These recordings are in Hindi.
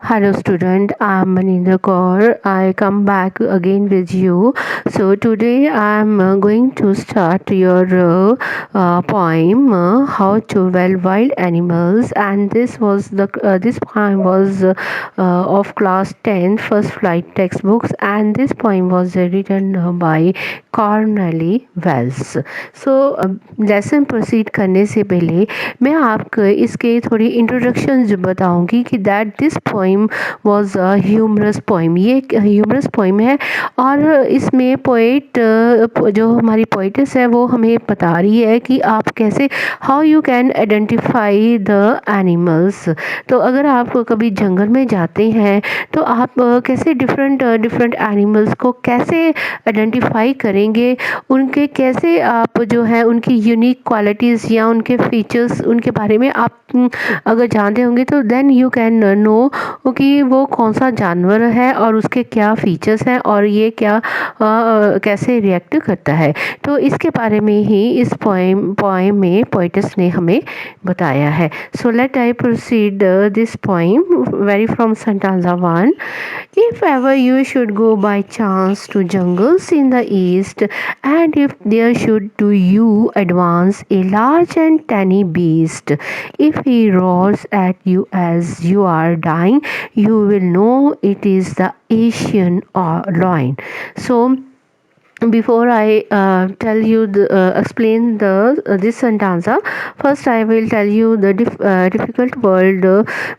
Hello student, I'm Maninder Kaur. I come back again with you. So today I'm going to start your poem How to Well Wild Animals, and this poem was of class 10 first flight textbooks, and this poem was written by Corneli Wells. So lesson proceed करने से पहले मैं आपको इसके थोड़ी इंट्रोडक्शन बताऊंगी कि that this poem was a humorous poem. ये एक ह्यूमरस पोइम है और इसमें पोइट जो हमारी पोइटेस है वो हमें बता रही है कि आप कैसे how you can identify the animals. तो अगर आप कभी जंगल में जाते हैं तो आप कैसे डिफरेंट डिफरेंट एनिमल्स को कैसे आइडेंटिफाई करेंगे, उनके कैसे आप जो है उनकी यूनिक क्वालिटीज़ या उनके फीचर्स उनके बारे में आप अगर जानते होंगे तो देन यू कैन नो कि वो कौन सा जानवर है और उसके क्या फीचर्स हैं और ये क्या कैसे रिएक्ट करता है। तो इसके बारे में ही इस पोएम में पोइटस ने हमें बताया है। So let I proceed this poem very from Stanza 1. If ever you should go by chance to jungles in the east, and if there should to you advance a large and tiny beast, if he roars at you as you are dying, you will know it is the Asian lion. So before I tell you explain the this stanza, first I will tell you the difficult word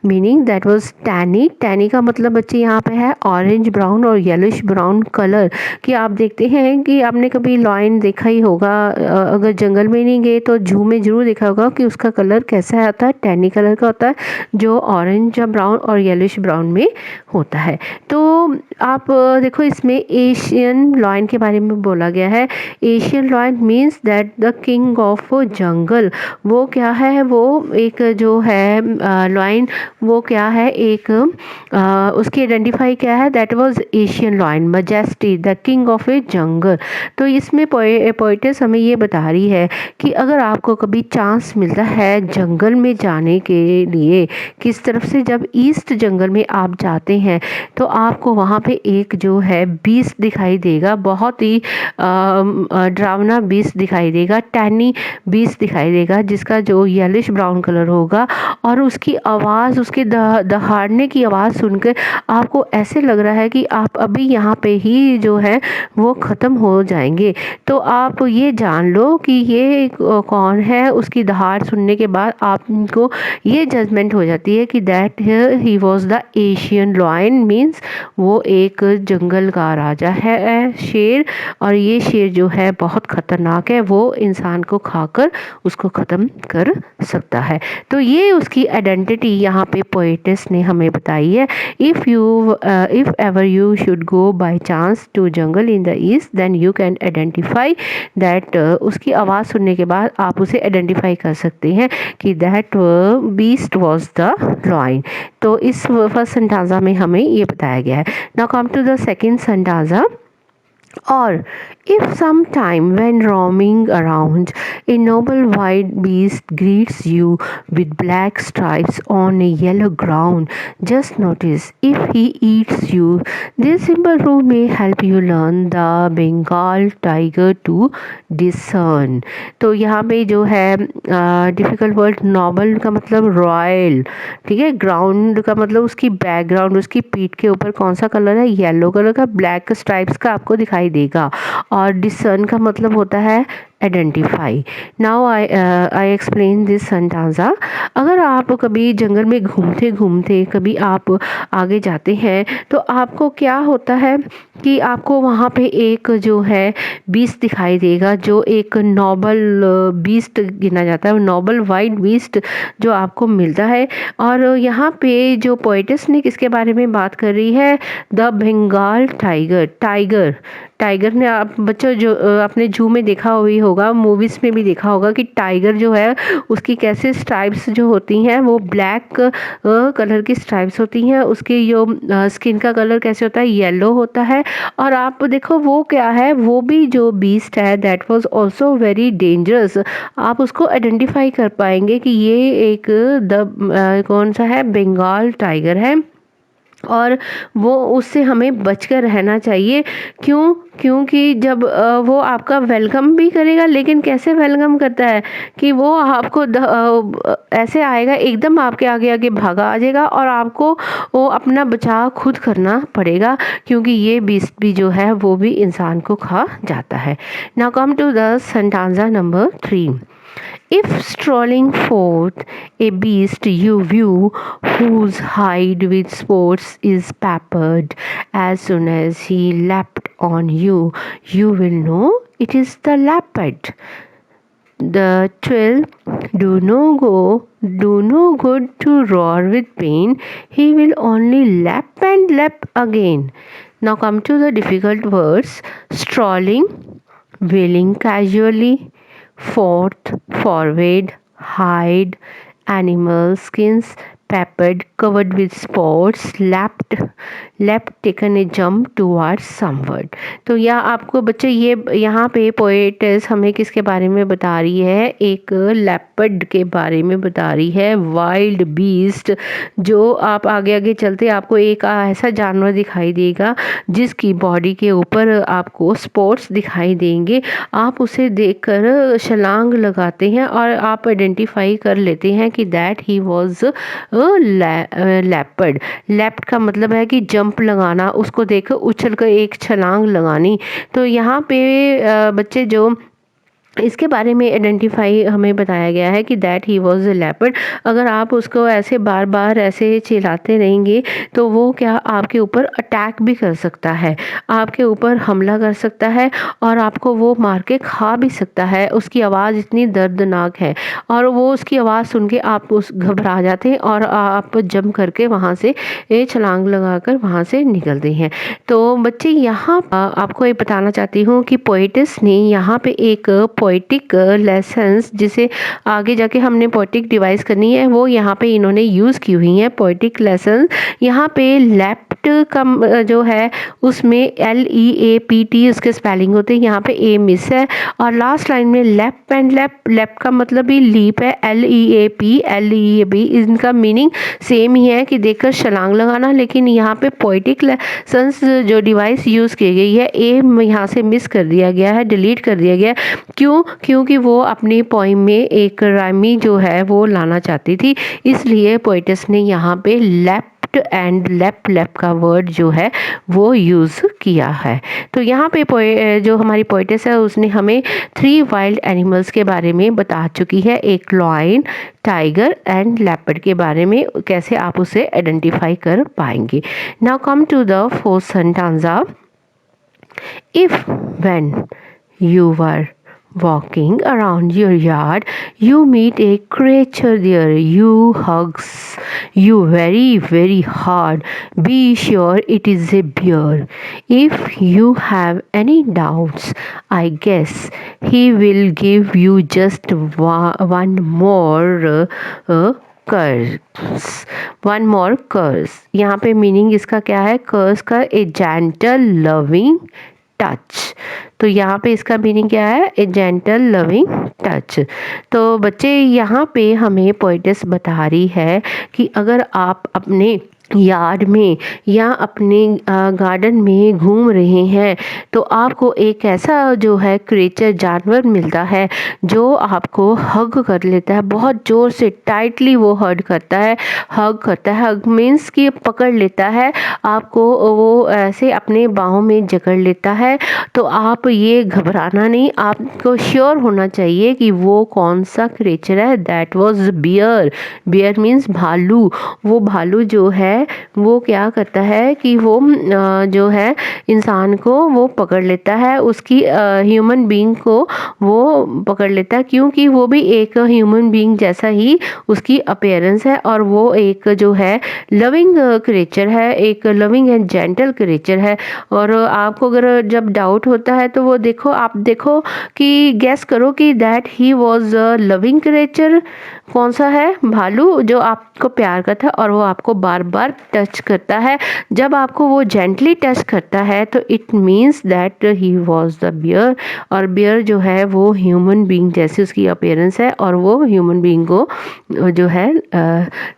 meaning, that was tanny. Tanny का मतलब बच्चे यहाँ पे है ऑरेंज ब्राउन और येलोइश ब्राउन कलर कि आप देखते हैं कि आपने कभी लॉयन देखा ही होगा, अगर जंगल में नहीं गए तो जू में जरूर देखा होगा कि उसका कलर कैसा आता है, टैनी कलर का होता है जो ऑरेंज ब्राउन और येलोइश ब्राउन में होता है। तो आप देखो इसमें एशियन लॉयन के बारे में बोला गया है। Asian lion means that the king of jungle, वो क्या है, वो एक जो है लॉयन, वो क्या है एक उसकी आइडेंटिफाई क्या है, that was Asian lion majesty the king of a jungle. तो इसमें पोइटेस हमें ये बता रही है कि अगर आपको कभी चांस मिलता है जंगल में जाने के लिए, किस तरफ से, जब ईस्ट जंगल में आप जाते हैं तो आपको वहाँ पे एक जो है बीस्ट दिखाई देगा, बहुत ही डरावना बीस्ट दिखाई देगा, टैनी बीस्ट दिखाई देगा जिसका जो येलिश ब्राउन कलर होगा, और उसकी आवाज़, उसके दहाड़ने की आवाज़ सुनकर आपको ऐसे लग रहा है कि आप अभी यहाँ पे ही जो है वो ख़त्म हो जाएंगे। तो आप ये जान लो कि ये कौन है, उसकी दहाड़ सुनने के बाद आपको ये जजमेंट हो जाती है कि that he was the Asian lion, means वो एक जंगल का राजा है शेर, और ये शेर जो है बहुत ख़तरनाक है, वो इंसान को खाकर उसको ख़त्म कर सकता है। तो ये उसकी आइडेंटिटी यहाँ पे पोएटिस ने हमें बताई है। If ever you should go by chance to jungle in the east, then you can identify that, उसकी आवाज़ सुनने के बाद आप उसे आइडेंटिफाई कर सकते हैं कि that beast was the lion. तो इस फर्स्ट संटाजा में हमें ये बताया गया है। Now come to the second sentence. Or if sometime when roaming around, a noble white beast greets you with black stripes on a yellow ground, just notice if he eats you. This simple rule may help you learn the Bengal tiger to discern. तो यहाँ पे जो है डिफ़िकल्ट वर्ड, नॉबल का मतलब रॉयल, ठीक है, ग्राउंड का मतलब उसकी बैकग्राउंड, उसकी पीठ के ऊपर कौन सा कलर है, येलो कलर का, ब्लैक स्ट्राइप्स का आपको दिखाई देगा, और डिसर्न का मतलब होता है identify. Now I explain this sentence. अगर आप कभी जंगल में घूमते घूमते कभी आप आगे जाते हैं तो आपको क्या होता है कि आपको वहाँ पे एक जो है बीस्ट दिखाई देगा, जो एक नॉबल बीस्ट गिना जाता है, नॉबल वाइट बीस्ट जो आपको मिलता है। और यहाँ पे जो पोएटिस ने किसके बारे में बात कर रही है, the Bengal tiger. Tiger tiger ने आप बच्चों जो अपने जू में देखा हुई होगा, मूवीज़ में भी देखा होगा कि टाइगर जो है उसकी कैसे स्ट्राइप्स जो होती हैं वो ब्लैक कलर की स्ट्राइप्स होती हैं, उसकी जो स्किन का कलर कैसे होता है, येलो होता है। और आप देखो वो क्या है, वो भी जो बीस्ट है that was also very dangerous. आप उसको आइडेंटिफाई कर पाएंगे कि ये एक कौन सा है, बंगाल टाइगर है। और वो उससे हमें बचकर रहना चाहिए। क्यों? क्योंकि जब वो आपका वेलकम भी करेगा, लेकिन कैसे वेलकम करता है कि वो आपको ऐसे आएगा, एकदम आपके आगे आगे भागा आ जाएगा और आपको वो अपना बचाव खुद करना पड़ेगा, क्योंकि ये बीस्ट भी जो है वो भी इंसान को खा जाता है। Now come to the sentence number 3। If strolling forth a beast you view, whose hide with spots is peppered, as soon as he leapt on you, you will know it is the leopard. The 12 do no good to roar with pain, he will only lap and lap again. Now come to the difficult words. Strolling, wheeling casually, forth, forward, hide, animal skins, peppered, covered with spots, leapt taken a jump towards somewhat। तो यह आपको बच्चे ये यहाँ पे पोएट्स हमें किसके बारे में बता रही है? एक लेपर्ड के बारे में बता रही है, वाइल्ड बीस्ट। जो आप आगे आगे चलते आपको एक ऐसा जानवर दिखाई देगा जिसकी बॉडी के ऊपर आपको स्पॉट्स दिखाई देंगे। आप उसे देखकर छलांग लगाते हैं और आप आइडेंटिफाई कर लेते हैं कि that he was leopard. Left का मतलब है कि जंप लगाना, उसको देखकर उछल कर एक छलांग लगानी। तो यहाँ पे बच्चे जो इसके बारे में आइडेंटिफाई हमें बताया गया है कि that he was a leopard. अगर आप उसको ऐसे बार बार ऐसे चिल्लाते रहेंगे तो वो क्या आपके ऊपर अटैक भी कर सकता है, आपके ऊपर हमला कर सकता है और आपको वो मार के खा भी सकता है। उसकी आवाज़ इतनी दर्दनाक है और वो उसकी आवाज़ सुन के आप उस घबरा जाते हैं और आप जंप करके वहाँ से छलांग लगाकर वहाँ से निकलते हैं। तो बच्चे यहाँ आपको ये बताना चाहती हूँ कि पोएटिस ने यहाँ पे एक पोएटिक लेसन्स, जिसे आगे जाके हमने पोएटिक डिवाइस करनी है, वो यहाँ पे इन्होंने यूज़ की हुई है। पोएटिक लेसन यहाँ पे लेफ्ट का जो है उसमें LEAPT उसके स्पेलिंग होते हैं, यहाँ पे ए मिस है और लास्ट लाइन में लेफ्ट एंड लेफ्ट का मतलब भी लीप है, LEAP इनका मीनिंग सेम ही है कि देखकर छलांग लगाना। लेकिन यहाँ पे पोएटिक लेसन्स जो डिवाइस यूज़ की गई है, ए यहाँ से मिस कर दिया गया है, डिलीट कर दिया गया है। क्यों? क्योंकि वो अपनी पोइम में एक राइमी जो है वो लाना चाहती थी, इसलिए पोएटिस ने यहाँ पे लेफ्ट एंड लेफ्ट का वर्ड जो है वो यूज़ किया है। तो यहाँ पे जो हमारी पोएटिस है उसने हमें 3 वाइल्ड एनिमल्स के बारे में बता चुकी है, एक लॉयन, टाइगर एंड लेपर्ड के बारे में, कैसे आप उसे आइडेंटिफाई कर पाएंगे। Now come to the fourth sentence. If when you were walking around your yard, you meet a creature there, you hugs you very very hard, be sure it is a bear. If you have any doubts, I guess he will give you just one more curse, one more curse. यहाँ पे मीनिंग इसका क्या है? कर्स का ए जेंटल लविंग टच। तो यहाँ पे इसका मीनिंग क्या है? ए जेंटल लविंग टच। तो बच्चे यहाँ पे हमें पोएटिस बता रही है कि अगर आप अपने यार्ड में या अपने गार्डन में घूम रहे हैं तो आपको एक ऐसा जो है क्रिएचर जानवर मिलता है जो आपको हग कर लेता है, बहुत ज़ोर से टाइटली वो हग करता है। हग मीन्स कि पकड़ लेता है आपको, वो ऐसे अपने बाहों में जकड़ लेता है। तो आप ये घबराना नहीं, आपको श्योर होना चाहिए कि वो कौन सा क्रिएचर है। That was bear. Bear means भालू। वो भालू जो है वो क्या करता है कि वो जो है इंसान को वो पकड़ लेता है, उसकी ह्यूमन बीइंग को वो पकड़ लेता है, क्योंकि वो भी एक ह्यूमन बीइंग जैसा ही उसकी अपीयरेंस है और वो एक जो है लविंग क्रिएचर है, एक लविंग एंड जेंटल क्रिएचर है। और आपको अगर जब डाउट होता है तो वो देखो, आप देखो कि गैस करो कि that he was a loving creature कौन सा है? भालू, जो आपको प्यार करता है और वो आपको बार बार बार टच करता है, जब आपको वो जेंटली टच करता है तो it means that he was the bear, और बियर जो है वो ह्यूमन बीइंग जैसी उसकी अपीयरेंस है और वो ह्यूमन बीइंग को जो है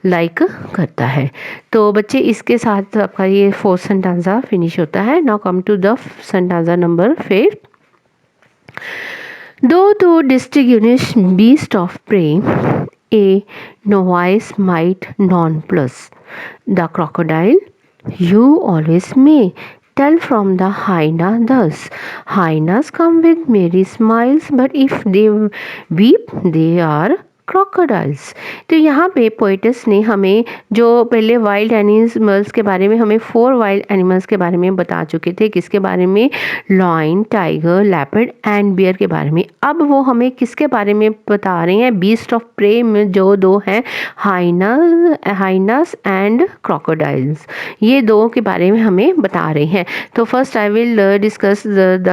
लाइक करता है। तो बच्चे इसके साथ आपका ये फोर्थ सेंटेंसा फिनिश होता है। Now come to the sentence number 5। Though to distinguish beast of prey, a novice might nonplus the crocodile, you always may tell from the hyena thus. Hyenas come with merry smiles, but if they weep, they are crocodiles. तो यहाँ पे पोइटस ने हमें जो पहले वाइल्ड एनिमल्स के बारे में हमें 4 वाइल्ड एनिमल्स के बारे में बता चुके थे। किसके बारे में? Lion, tiger, leopard and bear के बारे में। अब वो हमें किसके बारे में बता रहे हैं? बीस्ट ऑफ प्रे में जो 2 हैं, हाइनास एंड क्रोकोडाइल्स, ये 2 के बारे में हमें बता रहे हैं। तो first I will discuss the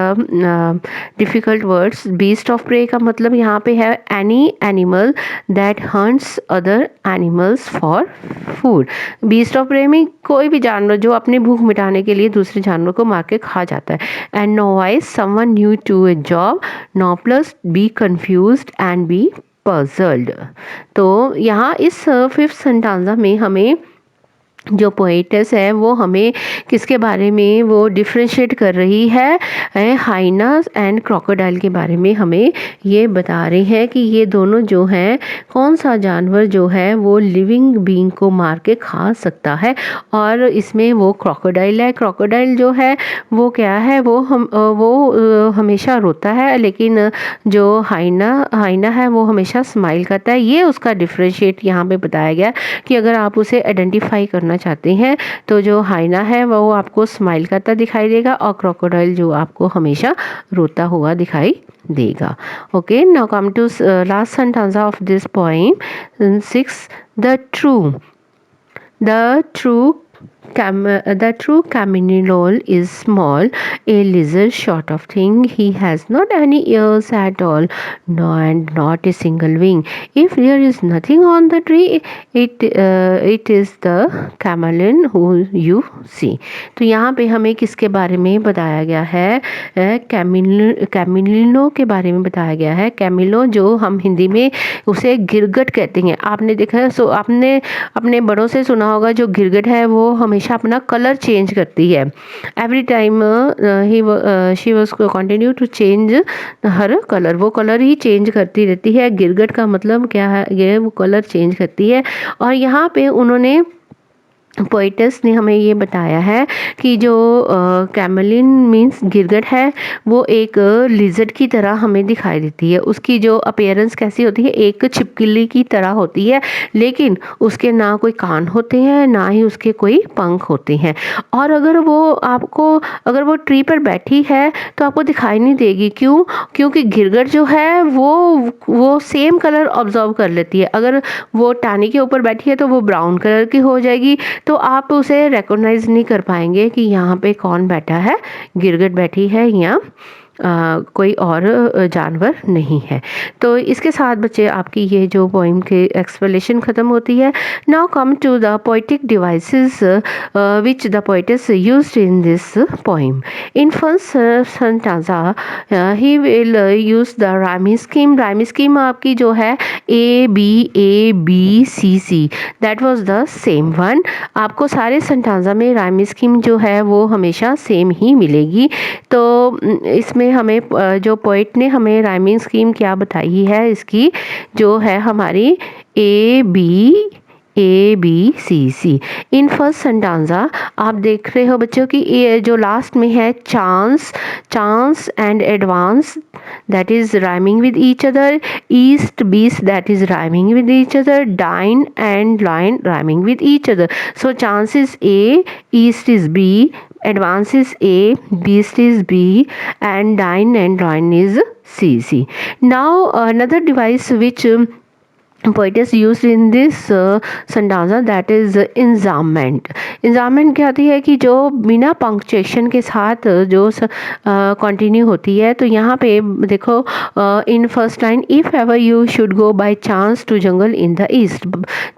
difficult words. Beast of prey का मतलब यहाँ पे है any animal that hunts other animals for food. Beast of prey में कोई भी जानवर जो अपनी भूख मिटाने के लिए दूसरे जानवर को मार के खा जाता है। And novice someone new to a job, nonplus be confused and be puzzled. तो यहाँ इस 5th सेंटेंसा में हमें जो पोएटस है वो हमें किसके बारे में वो डिफ्रेंशिएट कर रही है? हाइनास एंड क्रोकोडाइल के बारे में हमें ये बता रही है कि ये दोनों जो हैं, कौन सा जानवर जो है वो लिविंग बीइंग को मार के खा सकता है, और इसमें वो क्रोकोडाइल है। क्रोकोडाइल जो है वो क्या है? वो हमेशा रोता है, लेकिन जो हाइना है वो हमेशा स्माइल करता है। ये उसका डिफ्रेंशिएट यहाँ पे बताया गया कि अगर आप उसे आइडेंटिफाई करना चाहते हैं तो जो हाइना है वो आपको स्माइल करता दिखाई देगा और क्रोकोडाइल जो आपको हमेशा रोता हुआ दिखाई देगा। Okay, now come to last sentence of this poem 6। The true caminilol is small, a lizard sort of thing. He has not any ears at all, no, and not a single wing. If there is nothing on the tree, it is the chameleon who you see. तो यहाँ पे हमें किसके बारे में बताया गया है? कैमिलिनो के बारे में बताया गया है। कैमिलो जो हम हिंदी में उसे गिरगट कहते हैं। आपने देखा है, सो आपने अपने बड़ों से सुना होगा जो गिरगट है वो हमेशा अपना कलर चेंज करती है। Every time she was continue to change her colour, वो कलर ही चेंज करती रहती है। गिरगट का मतलब क्या है? ये वो कलर चेंज करती है। और यहाँ पे उन्होंने पोइटस ने हमें ये बताया है कि जो कैमलिन मीन्स गिरगट है वो एक लिजर्ड की तरह हमें दिखाई देती है। उसकी जो अपीयरेंस कैसी होती है? एक छिपकली की तरह होती है, लेकिन उसके ना कोई कान होते हैं ना ही उसके कोई पंख होते हैं। और अगर वो ट्री पर बैठी है तो आपको दिखाई नहीं देगी। क्यों? क्योंकि गिरगट जो है वो सेम कलर ऑब्जर्व कर लेती है। अगर वो टानी के ऊपर बैठी है तो वो ब्राउन कलर की हो जाएगी, तो आप उसे रिकॉग्नाइज नहीं कर पाएंगे कि यहाँ पे कौन बैठा है, गिरगिट बैठी है या कोई और जानवर नहीं है। तो इसके साथ बच्चे आपकी ये जो पोइम की एक्सप्लेनेशन ख़त्म होती है। Now come to the poetic devices which the poetess used in this poem. In first sentence he will use the rhyming scheme. Rhyming scheme आपकी जो है ABABCC, that was the same one. आपको सारे सेंटेंसा में राइमिंग स्कीम जो है वो हमेशा सेम ही मिलेगी। तो इसमें हमें जो पोइट ने हमें राइमिंग स्कीम क्या बताई है, इसकी जो है हमारी ABCC। इन फर्स्ट सेंटेंसा आप देख रहे हो बच्चों कि ये जो लास्ट में है chance and advance, that is rhyming with each other, east beast, that is rhyming with each other, dine and lion rhyming with each other. So chance is A, east is B, advance is A, beast is B, and dine and lion is CC. Now another device which poet used in this stanza, that is इंजाममेंट। इंजाममेंट क्या होती है कि जो बिना पंक्चुएशन के साथ जो कंटिन्यू होती है। तो यहाँ पे देखो in first line, if ever you should go by chance to jungle in the east,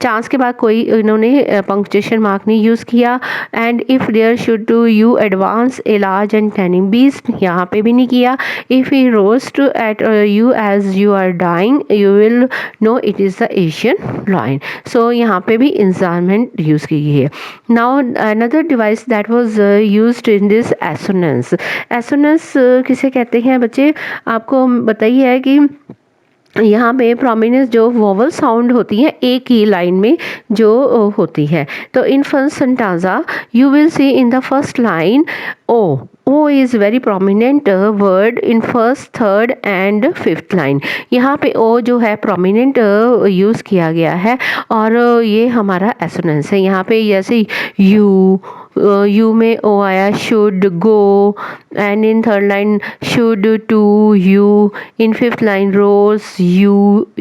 chance के बाद कोई इन्होंने पंक्चुएशन मार्क नहीं यूज़ किया। And if there should to you advance a large and tanning beast, यहाँ पे भी नहीं किया। If he roast at you as you are dying you will know it is the Asian lion. So यहाँ पे भी इंजाममेंट यूज़ की गई है। Now another device that was used in this assonance. Assonance किसे कहते हैं बच्चे, आपको बताइए है कि यहाँ पे प्रोमिनेंस जो वोवल साउंड होती है एक ही लाइन में जो होती है। तो in first sentence you will see in the first line O is very prominent word in first third and fifth line. यहाँ पे ओ जो है प्रोमिनेंट यूज़ किया गया है और ये हमारा एसोनेंस है। यहाँ पे जैसे यू में ओ आया, should go, and in third line should to you, in fifth line rose you,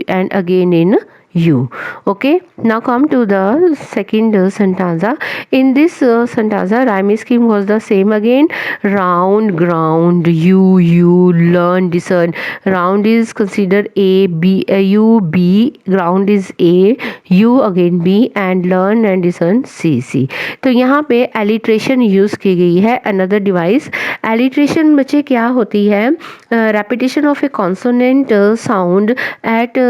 and again in you. Okay, now come to the second stanza. In this stanza rhyme scheme was the same again, round ground you learn discern। round is considered a b, u b, ground is a, u again b, and learn and discern c c। तो यहाँ पे alliteration यूज़ की गई है। another device alliteration बच्चे क्या होती है, repetition of a consonant sound at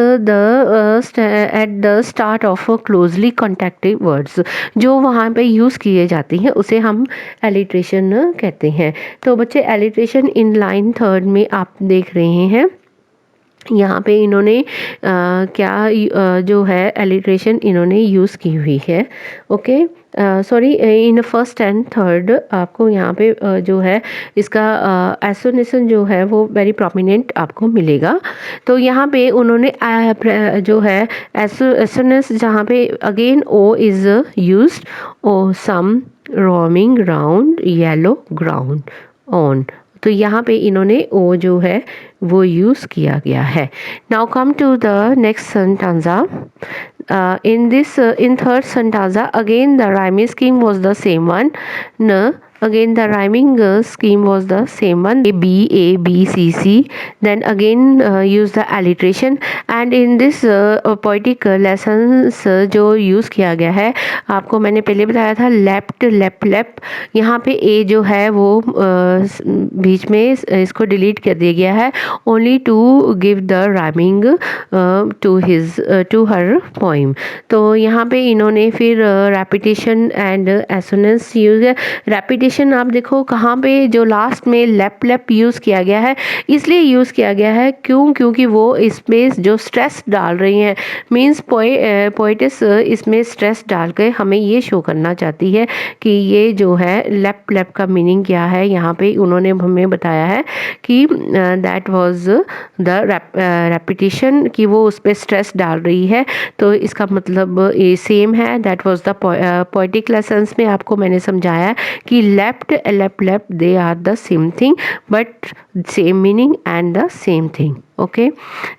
the start of closely connected words, जो वहाँ पे यूज़ किए जाती हैं उसे हम alliteration कहते हैं। तो बच्चे alliteration इन लाइन थर्ड में आप देख रहे हैं, यहाँ पे इन्होंने क्या जो है एलिट्रेशन इन्होंने यूज़ की हुई है। Okay, sorry, in first and third आपको यहाँ पे जो है इसका एसोनेशन जो है वो वेरी प्रोमिनेंट आपको मिलेगा। तो यहाँ पे उन्होंने जो है एसोनेस जहाँ पे again O is used, O some roaming round yellow ground on. तो यहाँ पे इन्होंने ओ जो है वो यूज़ किया गया है। Now come to the next stanza. In third stanza again the rhyming scheme was the same one. Again the rhyming scheme was the same one, a b c c, then again use the alliteration। and in this poetic lessons जो यूज़ किया गया है, आपको मैंने पहले बताया था लेफ्ट लेफ्ट लेफ्ट, यहाँ पे ए जो है वो बीच में इसको डिलीट कर दिया गया है, only to give the rhyming to her poem. तो यहाँ पे इन्होंने फिर रेपिटेशन एंड एसोनेंस यूज है। रेपिटेशन आप देखो कहाँ पे जो लास्ट में लेप लेप यूज़ किया गया है, इसलिए यूज़ किया गया है क्योंकि वो इसमें जो स्ट्रेस डाल रही हैं, मीन्स पोइटिस इसमें स्ट्रेस डाल के हमें ये शो करना चाहती है कि ये जो है लेप लेप का मीनिंग क्या है। यहाँ पे उन्होंने हमें बताया है कि दैट वाज द रेपिटेशन, कि वो उस पर स्ट्रेस डाल रही है। तो इसका मतलब ये सेम है। That was the poetic lessons में आपको मैंने समझाया कि left left left they are the same thing but same meaning and the same thing. Okay,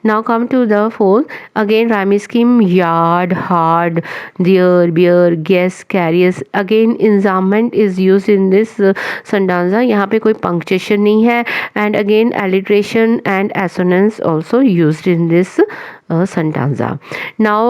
now come to the fourth. Again rhyme scheme, yard, hard, there, bear, guess, carries। Again इंजाममेंट is used in this stanza। यहाँ पे कोई punctuation नहीं है। and again alliteration and assonance also used in this stanza। now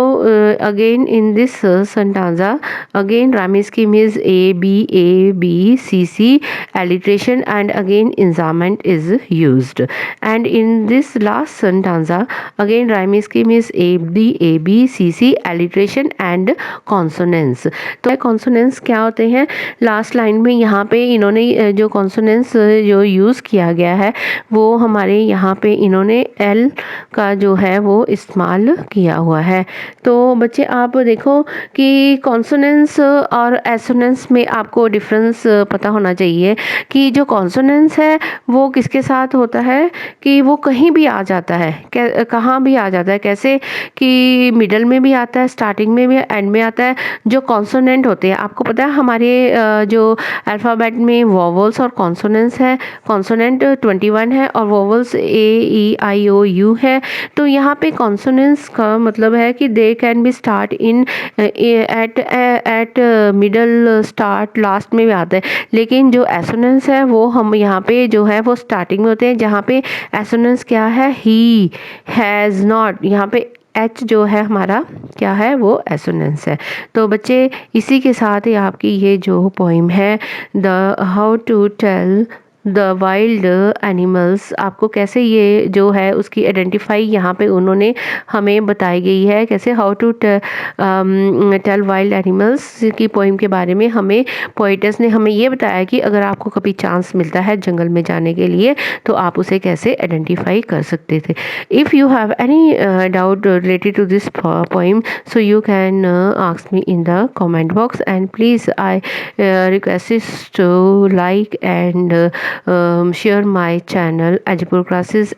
again in this stanza again rhyme scheme is a b c c, alliteration and again इंजाममेंट is used। and in this last stanza again rhyme scheme is a b c c, alliteration and consonants। तो consonants क्या होते हैं, लास्ट लाइन में यहाँ पे इन्होंने जो consonants जो यूज़ किया गया है वो हमारे यहाँ पे इन्होंने एल का जो है वो इस्तेमाल किया हुआ है। तो बच्चे आप देखो कि कॉन्सोनेंस और एसोनेंस में आपको डिफरेंस पता होना चाहिए कि जो कॉन्सोनेंस है वो किसके साथ होता है कि वो कहीं भी आ जाता है, कहाँ भी आ जाता है, कैसे कि मिडल में भी आता है, स्टार्टिंग में भी, एंड में आता है। जो कॉन्सोनेंट होते हैं, आपको पता है हमारे जो अल्फ़ाबेट में वोवल्स और कॉन्सोनेंट्स है। कॉन्सोनेंट 21 है और vowels A E I O U है। तो यहाँ पे कॉन्सोनेंट्स का मतलब है कि they can be start in eight middle, start, last में भी आता है। लेकिन जो एसोनेंस है वो हम यहाँ पे जो है वो स्टार्टिंग में होते हैं, जहाँ पे एसोनेंस क्या है, ही, हैज़ नॉट। यहाँ पे एच जो है हमारा क्या है, वो एसोनेंस है। तो बच्चे इसी के साथ ही आपकी ये जो पोइम है, the how to tell the wild animals, आपको कैसे ये जो है उसकी आइडेंटिफाई यहाँ पे उन्होंने हमें बताई गई है, कैसे how to tell wild animals की पोइम के बारे में हमें पोइटस ने हमें ये बताया कि अगर आपको कभी चांस मिलता है जंगल में जाने के लिए तो आप उसे कैसे आइडेंटिफाई कर सकते थे। If you have any doubt related to this poem, so you can ask me in the comment box, and please I request is to like and share my channel Ajipur Classes